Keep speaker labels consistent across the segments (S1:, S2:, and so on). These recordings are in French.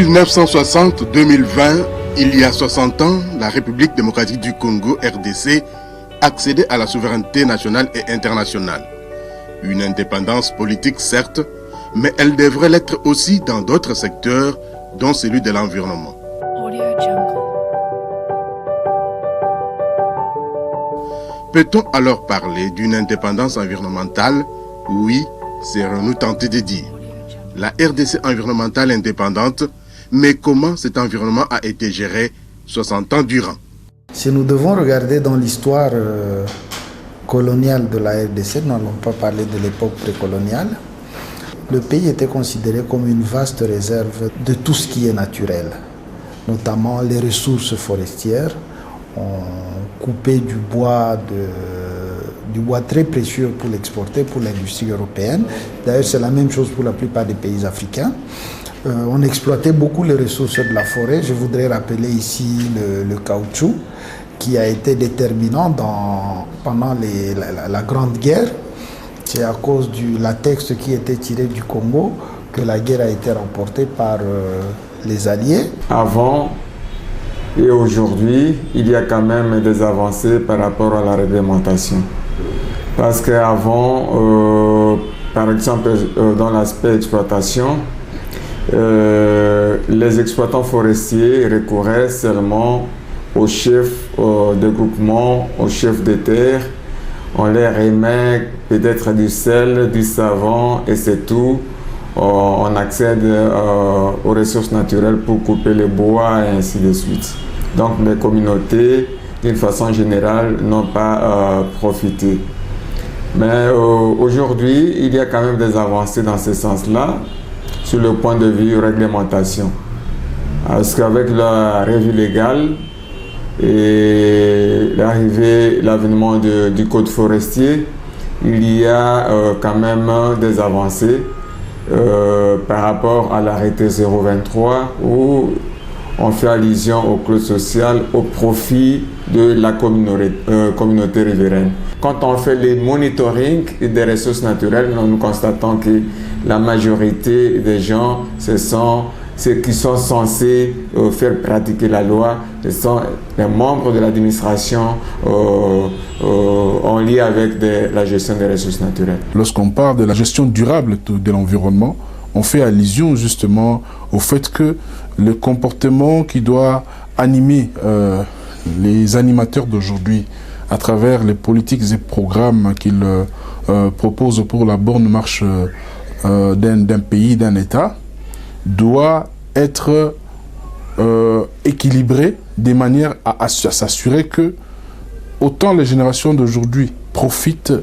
S1: 1960-2020, il y a 60 ans, la République démocratique du Congo, RDC, accédait à la souveraineté nationale et internationale. Une indépendance politique, certes, mais elle devrait l'être aussi dans d'autres secteurs, dont celui de l'environnement. Peut-on alors parler d'une indépendance environnementale? Oui, serons-nous tentés de dire. La RDC environnementale indépendante, mais comment cet environnement a été géré 60 ans durant?
S2: Si nous devons regarder dans l'histoire coloniale de la RDC, nous n'allons pas parler de l'époque précoloniale, le pays était considéré comme une vaste réserve de tout ce qui est naturel, notamment les ressources forestières. On coupait du bois très précieux pour l'exporter pour l'industrie européenne. D'ailleurs, c'est la même chose pour la plupart des pays africains. On exploitait beaucoup les ressources de la forêt. Je voudrais rappeler ici le caoutchouc, qui a été déterminant pendant la Grande Guerre. C'est à cause du latex qui était tiré du Congo que la guerre a été remportée par les Alliés.
S3: Avant et aujourd'hui, il y a quand même des avancées par rapport à la réglementation. Parce qu'avant, par exemple, dans l'aspect exploitation, les exploitants forestiers recouraient seulement aux chefs de groupement, aux chefs de terre. On leur émet peut-être du sel, du savon et c'est tout. On accède aux ressources naturelles pour couper le bois et ainsi de suite. Donc les communautés, d'une façon générale, n'ont pas profité. Mais aujourd'hui, il y a quand même des avancées dans ce sens-là, sur le point de vue réglementation. Parce qu'avec la revue légale et l'avènement du code forestier, il y a quand même des avancées par rapport à l'arrêté 023 où on fait allusion aux clauses sociales au profit de la communauté riveraine. Quand on fait le monitoring des ressources naturelles, nous constatons que la majorité des gens, ceux qui sont censés faire pratiquer la loi, ce sont les membres de l'administration en lien avec la gestion des ressources naturelles.
S4: Lorsqu'on parle de la gestion durable de l'environnement, on fait allusion justement au fait que le comportement qui doit animer les animateurs d'aujourd'hui à travers les politiques et programmes qu'ils proposent pour la bonne marche d'un pays, d'un État, doit être équilibré de manière à s'assurer que autant les générations d'aujourd'hui profitent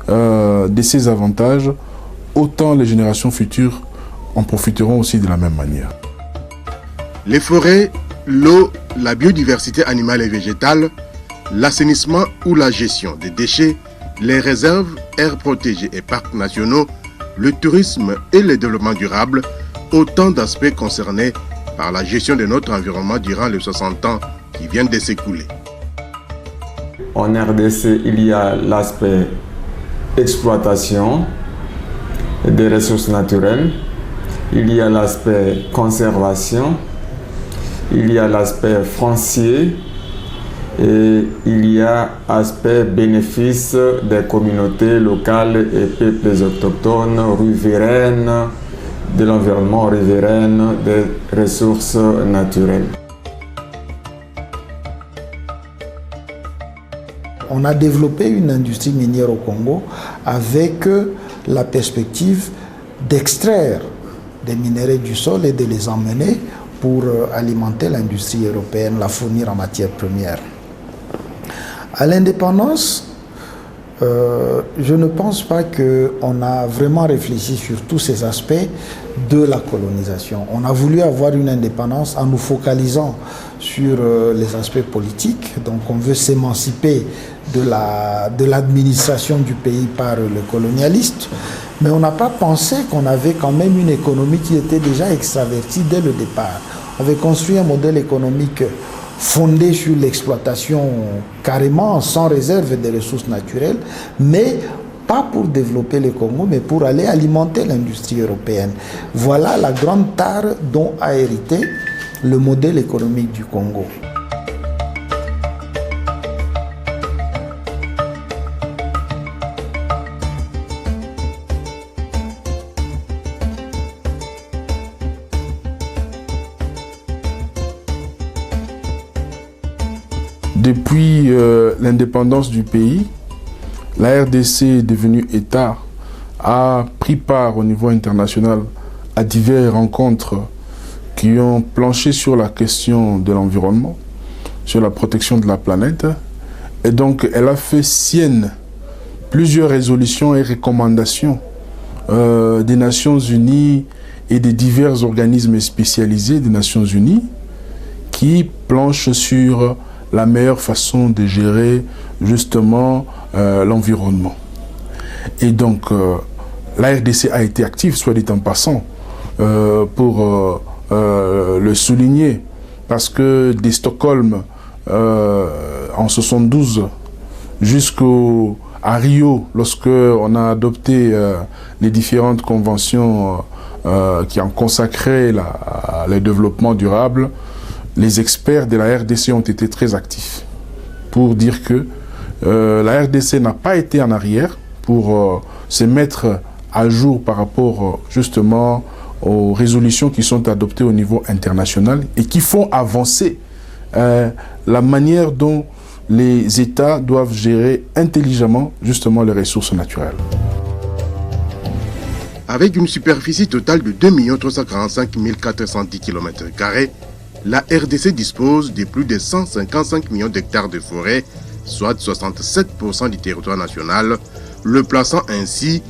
S4: de ces avantages, autant les générations futures en profiteront aussi de la même manière.
S1: Les forêts, l'eau, la biodiversité animale et végétale, l'assainissement ou la gestion des déchets, les réserves, aires protégées et parcs nationaux, le tourisme et le développement durable, autant d'aspects concernés par la gestion de notre environnement durant les 60 ans qui viennent de s'écouler.
S3: En RDC, il y a l'aspect exploitation des ressources naturelles, il y a l'aspect conservation, il y a l'aspect foncier et il y a l'aspect bénéfice des communautés locales et peuples autochtones, riveraines, de l'environnement riverain, des ressources naturelles.
S2: On a développé une industrie minière au Congo avec la perspective d'extraire des minéraux du sol et de les emmener pour alimenter l'industrie européenne, la fournir en matières premières. À l'indépendance, je ne pense pas qu'on a vraiment réfléchi sur tous ces aspects de la colonisation. On a voulu avoir une indépendance en nous focalisant sur les aspects politiques. Donc on veut s'émanciper de l'administration du pays par le colonialiste. Mais on n'a pas pensé qu'on avait quand même une économie qui était déjà extravertie dès le départ. On avait construit un modèle économique fondé sur l'exploitation carrément sans réserve des ressources naturelles, mais pas pour développer le Congo, mais pour aller alimenter l'industrie européenne. Voilà la grande tare dont a hérité le modèle économique du Congo.
S4: Depuis l'indépendance du pays, la RDC, devenue État, a pris part au niveau international à diverses rencontres qui ont planché sur la question de l'environnement, sur la protection de la planète. Et donc, elle a fait sienne plusieurs résolutions et recommandations des Nations Unies et des divers organismes spécialisés des Nations Unies qui planchent sur la meilleure façon de gérer justement l'environnement. Et donc, la RDC a été active, soit dit en passant, pour le souligner, parce que de Stockholm en 72 jusqu'à Rio, lorsque on a adopté les différentes conventions qui ont consacré le développement durable, les experts de la RDC ont été très actifs pour dire que la RDC n'a pas été en arrière pour se mettre à jour par rapport justement aux résolutions qui sont adoptées au niveau international et qui font avancer la manière dont les États doivent gérer intelligemment justement les ressources naturelles.
S1: Avec une superficie totale de 2 345 410 km², la RDC dispose de plus de 155 millions d'hectares de forêt, soit 67% du territoire national, le plaçant ainsi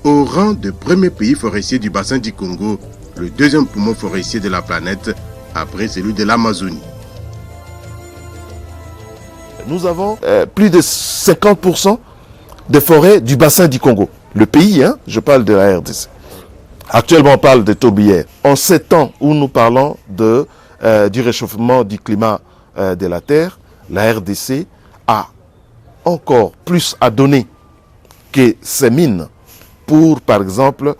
S1: au rang de premier pays forestier du bassin du Congo, le deuxième poumon forestier de la planète, après celui de l'Amazonie.
S5: Nous avons plus de 50% de forêts du bassin du Congo. Le pays, je parle de la RDC. Actuellement, on parle de tourbières. En 7 ans où nous parlons du réchauffement du climat de la Terre, la RDC a encore plus à donner que ces mines pour, par exemple,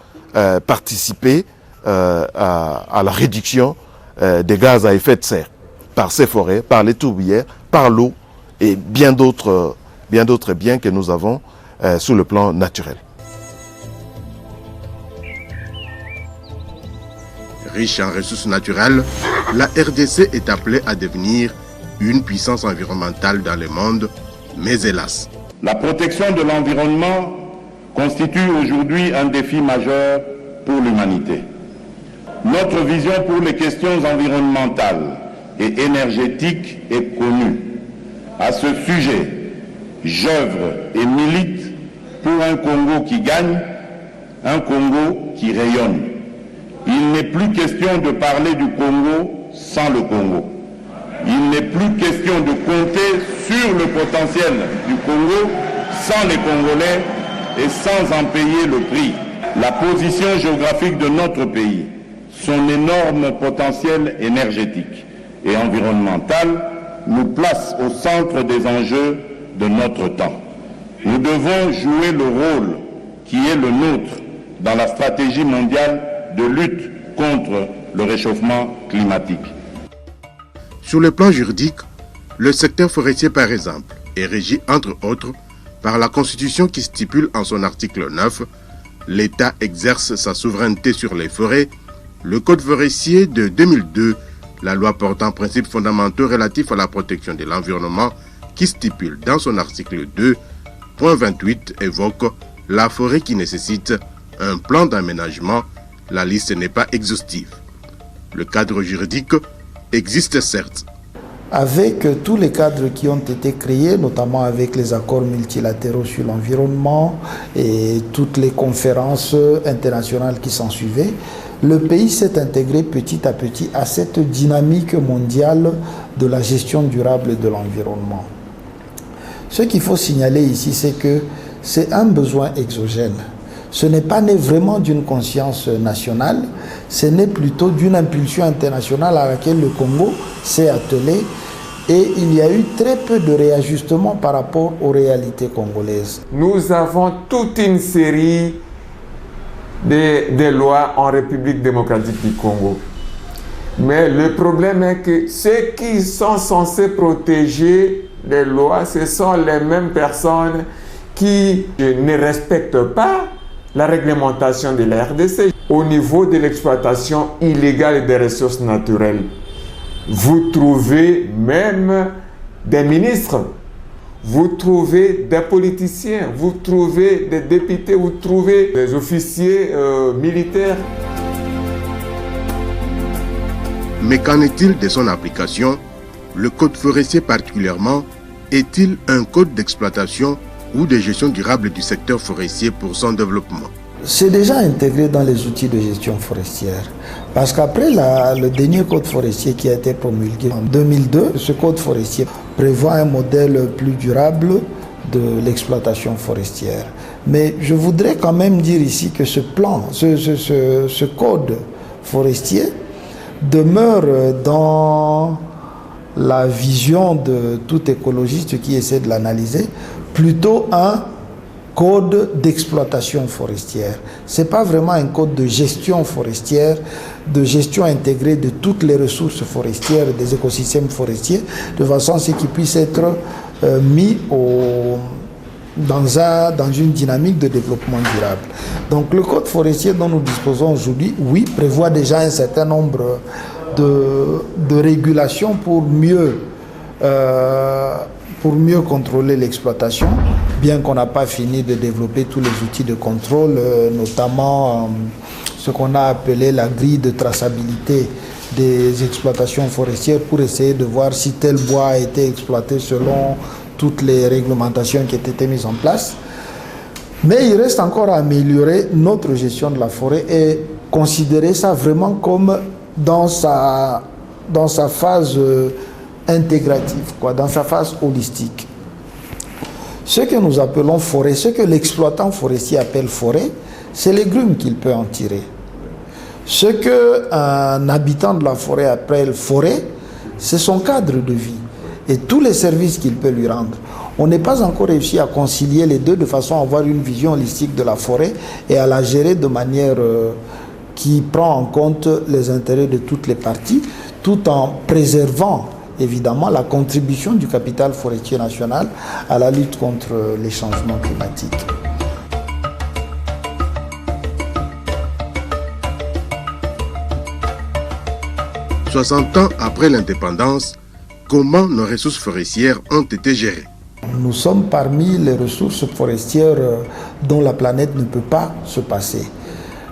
S5: participer à la réduction des gaz à effet de serre par ces forêts, par les tourbières, par l'eau et bien d'autres biens que nous avons sur le plan naturel.
S1: Riche en ressources naturelles, la RDC est appelée à devenir une puissance environnementale dans le monde, mais hélas.
S6: La protection de l'environnement constitue aujourd'hui un défi majeur pour l'humanité. Notre vision pour les questions environnementales et énergétiques est connue. À ce sujet, j'œuvre et milite pour un Congo qui gagne, un Congo qui rayonne. Il n'est plus question de parler du Congo sans le Congo. Il n'est plus question de compter sur le potentiel du Congo sans les Congolais et sans en payer le prix. La position géographique de notre pays, son énorme potentiel énergétique et environnemental nous place au centre des enjeux de notre temps. Nous devons jouer le rôle qui est le nôtre dans la stratégie mondiale de lutte contre le réchauffement climatique.
S1: Sur le plan juridique, le secteur forestier par exemple est régi entre autres par la Constitution qui stipule en son article 9 « L'État exerce sa souveraineté sur les forêts », le Code forestier de 2002, la loi portant principes fondamentaux relatifs à la protection de l'environnement qui stipule dans son article 2.28 évoque la forêt qui nécessite un plan d'aménagement. La liste n'est pas exhaustive. Le cadre juridique existe certes.
S2: Avec tous les cadres qui ont été créés, notamment avec les accords multilatéraux sur l'environnement et toutes les conférences internationales qui s'en suivaient, le pays s'est intégré petit à petit à cette dynamique mondiale de la gestion durable de l'environnement. Ce qu'il faut signaler ici, c'est que c'est un besoin exogène. Ce n'est pas né vraiment d'une conscience nationale, c'est né plutôt d'une impulsion internationale à laquelle le Congo s'est attelé Et il y a eu très peu de réajustements par rapport aux réalités congolaises.
S3: Nous avons toute une série de lois en République démocratique du Congo. Mais le problème est que ceux qui sont censés protéger les lois, ce sont les mêmes personnes qui ne respectent pas la réglementation de la RDC au niveau de l'exploitation illégale des ressources naturelles. Vous trouvez même des ministres, vous trouvez des politiciens, vous trouvez des députés, vous trouvez des officiers militaires.
S1: Mais qu'en est-il de son application? Le code forestier particulièrement, est-il un code d'exploitation ou de gestion durable du secteur forestier pour son développement?
S2: C'est déjà intégré dans les outils de gestion forestière. Parce qu'après le dernier code forestier qui a été promulgué en 2002, ce code forestier prévoit un modèle plus durable de l'exploitation forestière. Mais je voudrais quand même dire ici que ce code forestier demeure dans la vision de tout écologiste qui essaie de l'analyser, plutôt un code d'exploitation forestière. Ce n'est pas vraiment un code de gestion forestière, de gestion intégrée de toutes les ressources forestières, des écosystèmes forestiers, de façon à ce qu'ils puissent être mis dans une dynamique de développement durable. Donc le code forestier dont nous disposons aujourd'hui, oui, prévoit déjà un certain nombre de régulations pour mieux contrôler l'exploitation, bien qu'on n'a pas fini de développer tous les outils de contrôle, notamment ce qu'on a appelé la grille de traçabilité des exploitations forestières pour essayer de voir si tel bois a été exploité selon toutes les réglementations qui étaient mises en place. Mais il reste encore à améliorer notre gestion de la forêt et considérer ça vraiment comme dans sa phase intégrative, dans sa phase holistique. Ce que nous appelons forêt, ce que l'exploitant forestier appelle forêt, c'est les grumes qu'il peut en tirer. Ce qu'un habitant de la forêt appelle forêt, c'est son cadre de vie et tous les services qu'il peut lui rendre. On n'est pas encore réussi à concilier les deux de façon à avoir une vision holistique de la forêt et à la gérer de manière qui prend en compte les intérêts de toutes les parties, tout en préservant évidemment la contribution du capital forestier national à la lutte contre les changements climatiques. «
S1: 60 ans après l'indépendance, comment nos ressources forestières ont été gérées?
S2: Nous sommes parmi les ressources forestières dont la planète ne peut pas se passer.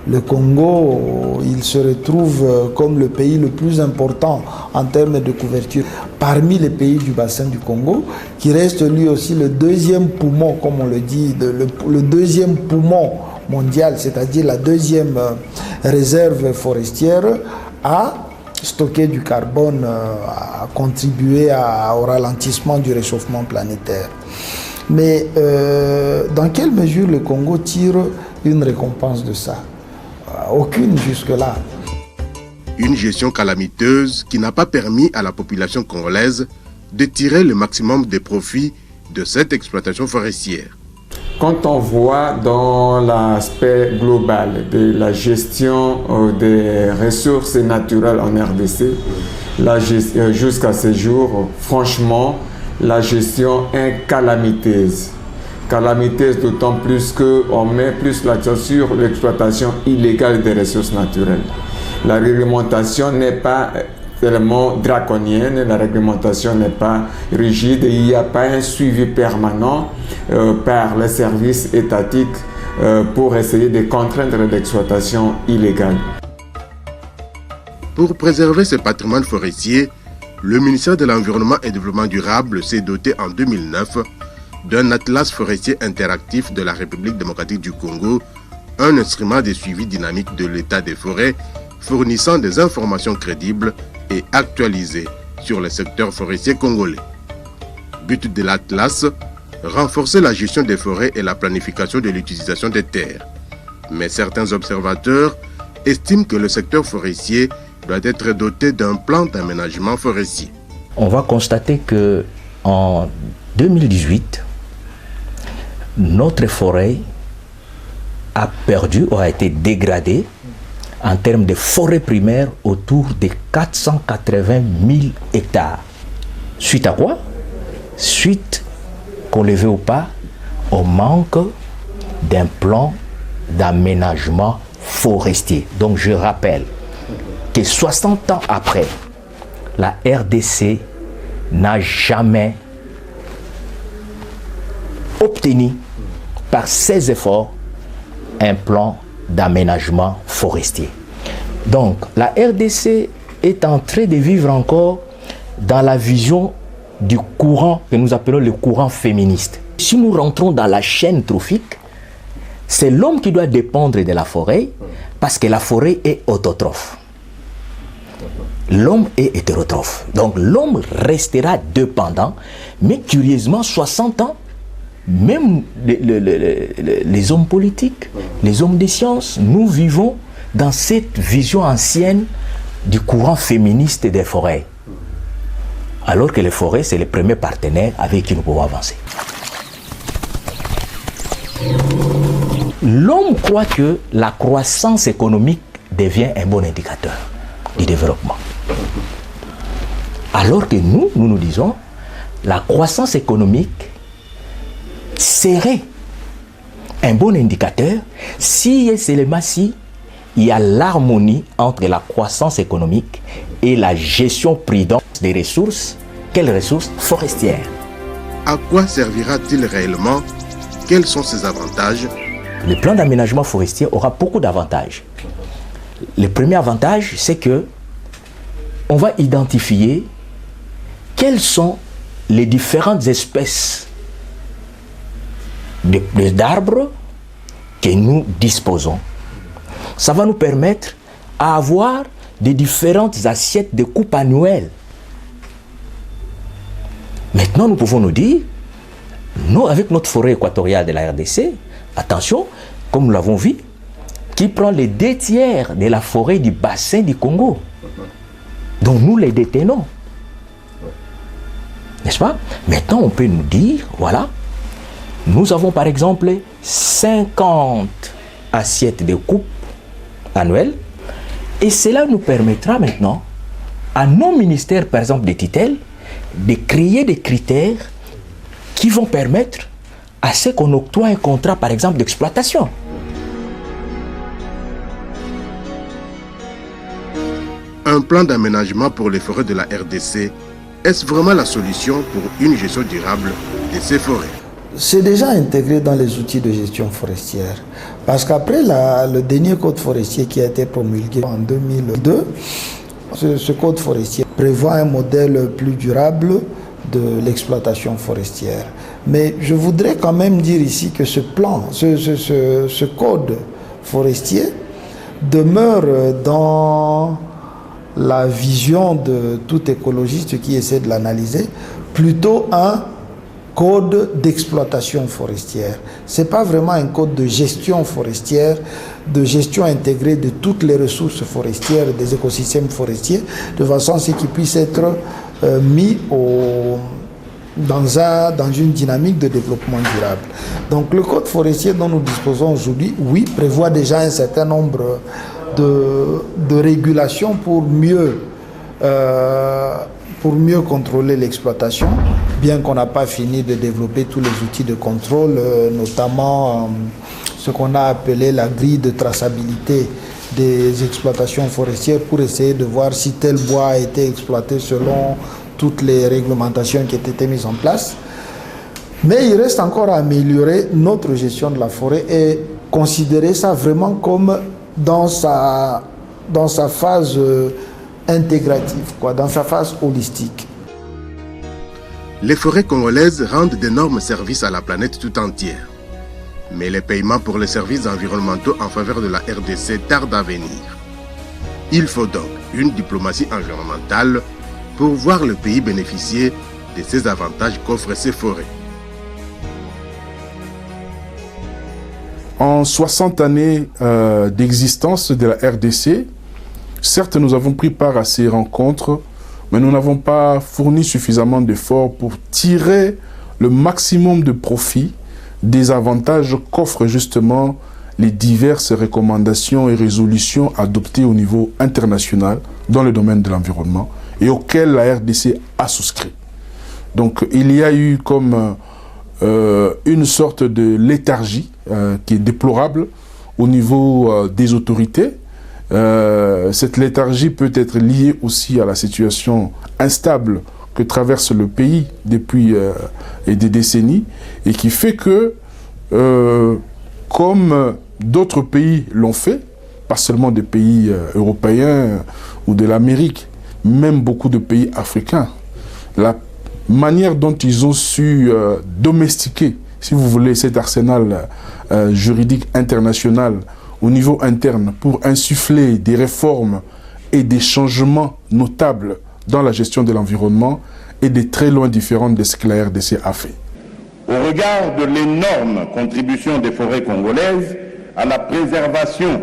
S2: Le Congo, il se retrouve comme le pays le plus important en termes de couverture parmi les pays du bassin du Congo, qui reste lui aussi le deuxième poumon, comme on le dit, le deuxième poumon mondial, c'est-à-dire la deuxième réserve forestière à stocker du carbone, à contribuer au ralentissement du réchauffement planétaire. Mais dans quelle mesure le Congo tire une récompense de ça? Aucune jusque-là.
S1: Une gestion calamiteuse qui n'a pas permis à la population congolaise de tirer le maximum des profits de cette exploitation forestière.
S3: Quand on voit dans l'aspect global de la gestion des ressources naturelles en RDC, jusqu'à ce jour, franchement, la gestion est calamiteuse. Calamiteuse d'autant plus qu'on met plus l'accent sur l'exploitation illégale des ressources naturelles. La réglementation n'est pas tellement draconienne, la réglementation n'est pas rigide et il n'y a pas un suivi permanent par les services étatiques pour essayer de contraindre l'exploitation illégale.
S1: Pour préserver ce patrimoine forestier, le ministère de l'Environnement et du Développement durable s'est doté en 2009 d'un atlas forestier interactif de la République démocratique du Congo, un instrument de suivi dynamique de l'état des forêts fournissant des informations crédibles et actualisées sur le secteur forestier congolais. But de l'atlas, renforcer la gestion des forêts et la planification de l'utilisation des terres. Mais certains observateurs estiment que le secteur forestier doit être doté d'un plan d'aménagement forestier.
S7: on va constater que en 2018, notre forêt a perdu ou a été dégradée en termes de forêt primaire autour de 480 000 hectares. Suite à quoi? Suite, qu'on le veuille ou pas, au manque d'un plan d'aménagement forestier. Donc je rappelle que 60 ans après, la RDC n'a jamais obtenu par ses efforts un plan d'aménagement forestier. Donc la RDC est en train de vivre encore dans la vision du courant que nous appelons le courant féministe. Si nous rentrons dans la chaîne trophique, c'est l'homme qui doit dépendre de la forêt parce que la forêt est autotrophe. L'homme est hétérotrophe. Donc l'homme restera dépendant, mais curieusement, 60 ans, même les hommes politiques, les hommes des sciences, nous vivons dans cette vision ancienne du courant féministe des forêts. Alors que les forêts, c'est les premiers partenaires avec qui nous pouvons avancer. L'homme croit que la croissance économique devient un bon indicateur du développement. Alors que nous disons, la croissance économique serait un bon indicateur si et seulement si il y a l'harmonie entre la croissance économique et la gestion prudente des ressources. Quelles ressources? Forestières.
S1: À quoi servira-t-il réellement? Quels sont ses avantages?
S7: Le plan d'aménagement forestier aura beaucoup d'avantages. Le premier avantage, c'est que on va identifier quelles sont les différentes espèces d'arbres que nous disposons. Ça va nous permettre d'avoir des différentes assiettes de coupe annuelles. Maintenant, nous pouvons nous dire, nous, avec notre forêt équatoriale de la RDC, attention, comme nous l'avons vu, qui prend les 2/3 de la forêt du bassin du Congo. Donc nous les détenons. N'est-ce pas? Maintenant, on peut nous dire, voilà, nous avons par exemple 50 assiettes de coupe annuelles, et cela nous permettra maintenant, à nos ministères, par exemple des tutelles, de créer des critères qui vont permettre à ce qu'on octroie un contrat, par exemple, d'exploitation.
S1: Un plan d'aménagement pour les forêts de la RDC, est-ce vraiment la solution pour une gestion durable de ces forêts?
S2: C'est déjà intégré dans les outils de gestion forestière. Parce qu'après le dernier code forestier qui a été promulgué en 2002, ce code forestier prévoit un modèle plus durable de l'exploitation forestière. Mais je voudrais quand même dire ici que ce plan, ce code forestier demeure dans la vision de tout écologiste qui essaie de l'analyser, plutôt un code d'exploitation forestière. Ce n'est pas vraiment un code de gestion forestière, de gestion intégrée de toutes les ressources forestières, des écosystèmes forestiers, de façon à ce qu'ils puissent être mis dans une dynamique de développement durable. Donc le code forestier dont nous disposons aujourd'hui, oui, prévoit déjà un certain nombre de régulations pour mieux contrôler l'exploitation, bien qu'on n'a pas fini de développer tous les outils de contrôle, notamment ce qu'on a appelé la grille de traçabilité des exploitations forestières pour essayer de voir si tel bois a été exploité selon toutes les réglementations qui ont été mises en place. Mais il reste encore à améliorer notre gestion de la forêt et considérer ça vraiment comme dans sa phase intégrative, dans sa phase holistique.
S1: Les forêts congolaises rendent d'énormes services à la planète tout entière. Mais les paiements pour les services environnementaux en faveur de la RDC tardent à venir. Il faut donc une diplomatie environnementale pour voir le pays bénéficier de ces avantages qu'offrent ces forêts.
S4: En 60 années d'existence de la RDC, certes, nous avons pris part à ces rencontres mais nous n'avons pas fourni suffisamment d'efforts pour tirer le maximum de profit des avantages qu'offrent justement les diverses recommandations et résolutions adoptées au niveau international dans le domaine de l'environnement et auxquelles la RDC a souscrit. Donc il y a eu comme une sorte de léthargie qui est déplorable au niveau des autorités. Cette léthargie peut être liée aussi à la situation instable que traverse le pays depuis des décennies et qui fait que, comme d'autres pays l'ont fait, pas seulement des pays européens ou de l'Amérique, même beaucoup de pays africains, la manière dont ils ont su domestiquer, si vous voulez, cet arsenal juridique international au niveau interne pour insuffler des réformes et des changements notables dans la gestion de l'environnement est de très loin différente de ce que la RDC a fait.
S6: Au regard de l'énorme contribution des forêts congolaises à la préservation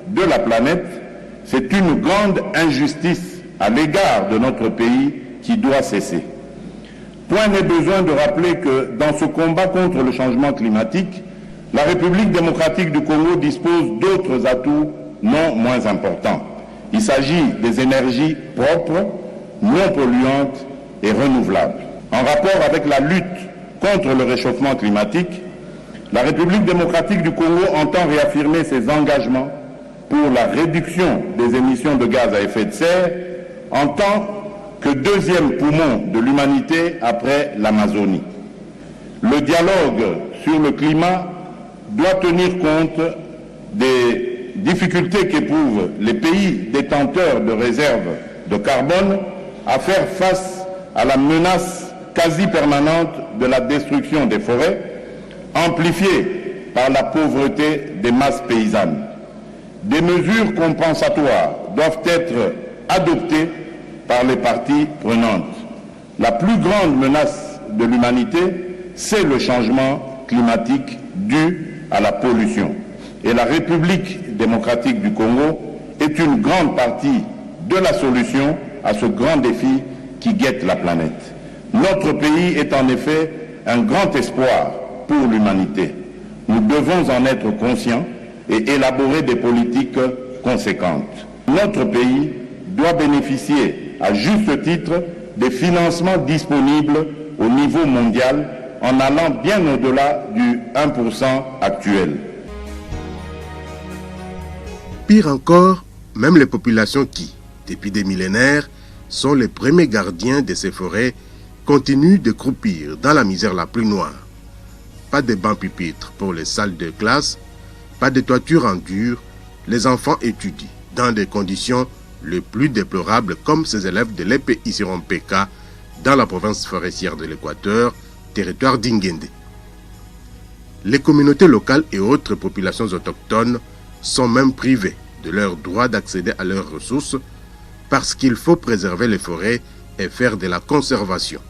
S6: de la planète, c'est une grande injustice à l'égard de notre pays qui doit cesser. Point n'est besoin de rappeler que dans ce combat contre le changement climatique, la République démocratique du Congo dispose d'autres atouts non moins importants. Il s'agit des énergies propres, non polluantes et renouvelables. En rapport avec la lutte contre le réchauffement climatique, la République démocratique du Congo entend réaffirmer ses engagements pour la réduction des émissions de gaz à effet de serre en tant que deuxième poumon de l'humanité après l'Amazonie. Le dialogue sur le climat doit tenir compte des difficultés qu'éprouvent les pays détenteurs de réserves de carbone à faire face à la menace quasi permanente de la destruction des forêts, amplifiée par la pauvreté des masses paysannes. Des mesures compensatoires doivent être adoptées par les parties prenantes. La plus grande menace de l'humanité, c'est le changement climatique dû à la pollution. Et la République démocratique du Congo est une grande partie de la solution à ce grand défi qui guette la planète. Notre pays est en effet un grand espoir pour l'humanité. Nous devons en être conscients et élaborer des politiques conséquentes. Notre pays doit bénéficier à juste titre des financements disponibles au niveau mondial en allant bien au-delà du 1% actuel.
S1: Pire encore, même les populations qui, depuis des millénaires, sont les premiers gardiens de ces forêts, continuent de croupir dans la misère la plus noire. Pas de bancs pupitres pour les salles de classe, pas de toiture en dur, les enfants étudient dans des conditions les plus déplorables comme ces élèves de l'EPI PK dans la province forestière de l'Équateur, territoire d'Ingende. Les communautés locales et autres populations autochtones sont même privées de leur droit d'accéder à leurs ressources parce qu'il faut préserver les forêts et faire de la conservation.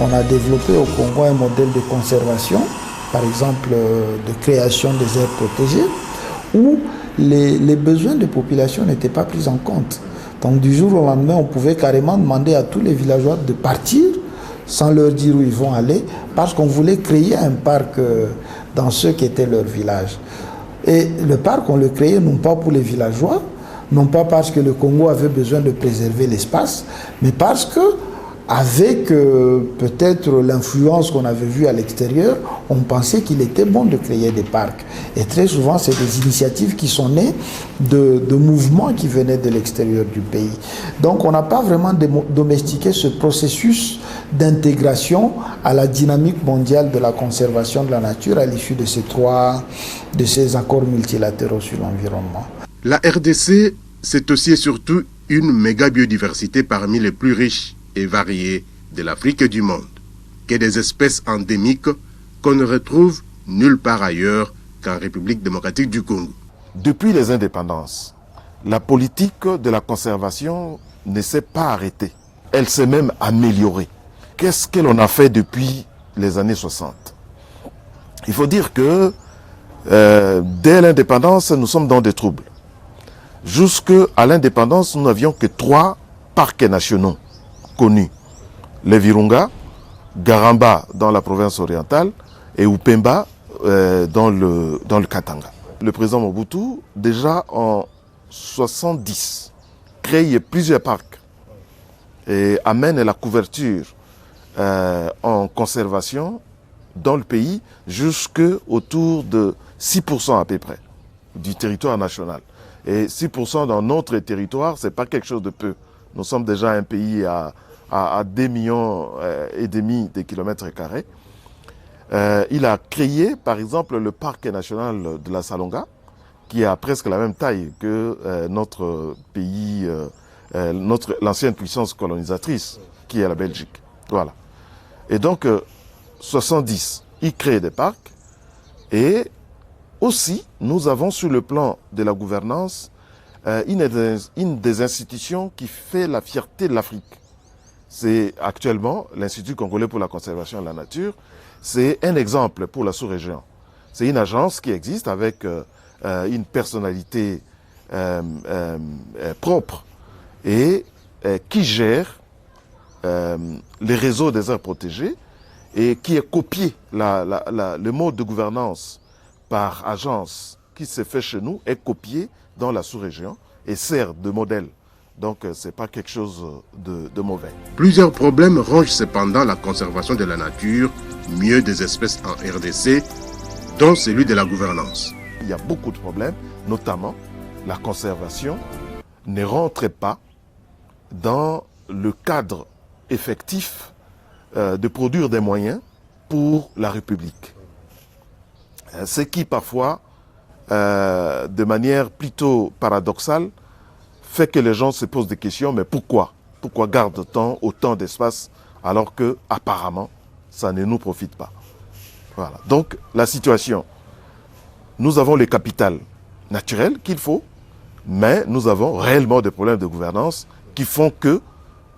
S2: On a développé au Congo un modèle de conservation, par exemple de création des aires protégées, où les besoins des populations n'étaient pas pris en compte. Donc du jour au lendemain, on pouvait carrément demander à tous les villageois de partir sans leur dire où ils vont aller, parce qu'on voulait créer un parc dans ce qui était leur village. Et le parc, on le créait non pas pour les villageois, non pas parce que le Congo avait besoin de préserver l'espace, mais parce que, avec peut-être l'influence qu'on avait vue à l'extérieur, on pensait qu'il était bon de créer des parcs. Et très souvent, c'est des initiatives qui sont nées de mouvements qui venaient de l'extérieur du pays. Donc, on n'a pas vraiment domestiqué ce processus d'intégration à la dynamique mondiale de la conservation de la nature à l'issue de ces accords multilatéraux sur l'environnement.
S1: La RDC, c'est aussi et surtout une méga biodiversité parmi les plus riches et variées de l'Afrique et du monde, que des espèces endémiques qu'on ne retrouve nulle part ailleurs qu'en République démocratique du Congo.
S5: Depuis les indépendances, la politique de la conservation ne s'est pas arrêtée. Elle s'est même améliorée. Qu'est-ce que l'on a fait depuis les années 60? Il faut dire que dès l'indépendance, nous sommes dans des troubles. Jusqu'à l'indépendance, nous n'avions que 3 parcs nationaux connus. Les Virunga, Garamba dans la province orientale et Upemba dans le Katanga. Le président Mobutu, déjà en 70, crée plusieurs parcs et amène la couverture en conservation dans le pays jusqu'autour de 6% à peu près du territoire national. Et 6% dans notre territoire, ce n'est pas quelque chose de peu. Nous sommes déjà un pays à 2,5 millions de kilomètres carrés. Il a créé, par exemple, le parc national de la Salonga, qui a presque la même taille que notre pays, l'ancienne puissance colonisatrice, qui est la Belgique. Voilà. Et donc, 70, il crée des parcs. Et aussi, nous avons sur le plan de la gouvernance une des institutions qui fait la fierté de l'Afrique. C'est actuellement l'Institut congolais pour la conservation de la nature. C'est un exemple pour la sous-région. C'est une agence qui existe avec une personnalité propre et qui gère les réseaux des aires protégées et qui est copié. Le mode de gouvernance par agence qui se fait chez nous est copié dans la sous-région et sert de modèle. Donc, ce n'est pas quelque chose de mauvais.
S1: Plusieurs problèmes rongent cependant la conservation de la nature, mieux des espèces en RDC, dont celui de la gouvernance.
S5: Il y a beaucoup de problèmes, notamment la conservation ne rentre pas dans le cadre effectif de produire des moyens pour la République. Ce qui, parfois, de manière plutôt paradoxale, fait que les gens se posent des questions, mais pourquoi? Pourquoi garde-t-on autant d'espace alors que, apparemment, ça ne nous profite pas? Voilà. Donc, la situation, nous avons le capital naturel qu'il faut, mais nous avons réellement des problèmes de gouvernance qui font que,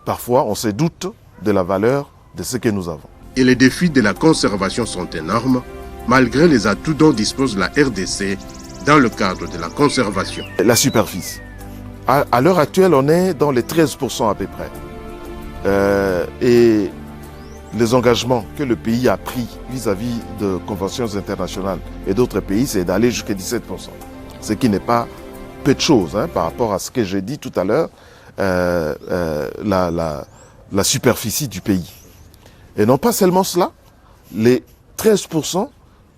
S5: parfois, on se doute de la valeur de ce que nous avons.
S1: Et les défis de la conservation sont énormes, malgré les atouts dont dispose la RDC dans le cadre de la conservation.
S5: La superficie. À l'heure actuelle, on est dans les 13% à peu près. Et les engagements que le pays a pris vis-à-vis de conventions internationales et d'autres pays, c'est d'aller jusqu'à 17%. Ce qui n'est pas peu de choses par rapport à ce que j'ai dit tout à l'heure, la superficie du pays. Et non pas seulement cela, les 13%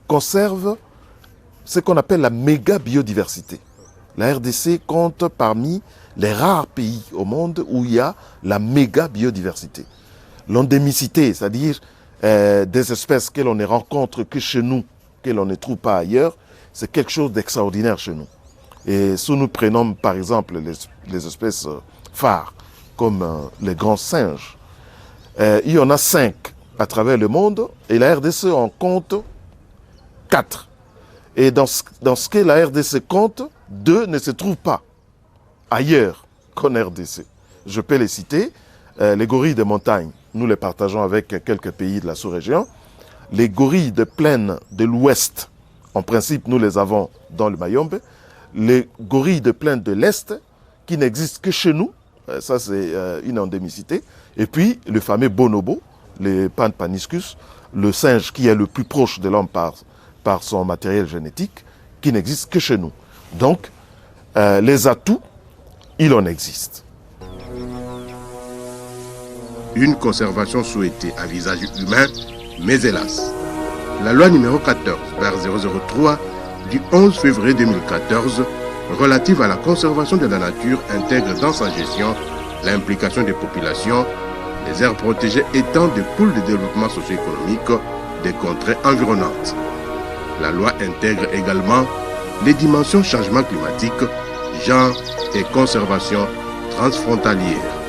S5: conservent ce qu'on appelle la méga biodiversité. La RDC compte parmi les rares pays au monde où il y a la méga biodiversité. L'endémicité, c'est-à-dire des espèces que l'on ne rencontre que chez nous, que l'on ne trouve pas ailleurs, c'est quelque chose d'extraordinaire chez nous. Et si nous prenons par exemple les espèces phares, comme les grands singes, il y en a 5 à travers le monde et la RDC en compte 4. Et dans ce que la RDC compte, 2 ne se trouvent pas ailleurs qu'en RDC. Je peux les citer. Les gorilles de montagne, nous les partageons avec quelques pays de la sous-région. Les gorilles de plaine de l'Ouest, en principe, nous les avons dans le Mayombe. Les gorilles de plaine de l'Est, qui n'existent que chez nous, ça c'est une endémicité. Et puis le fameux bonobo, le Pan paniscus, le singe qui est le plus proche de l'homme par son matériel génétique, qui n'existe que chez nous. Donc, les atouts, il en existe.
S1: Une conservation souhaitée à visage humain, mais hélas. La loi numéro 14/003 du 11 février 2014 relative à la conservation de la nature intègre dans sa gestion l'implication des populations, les aires protégées étant des pôles de développement socio-économique des contrées environnantes. La loi intègre également les dimensions changement climatique, genre et conservation transfrontalière.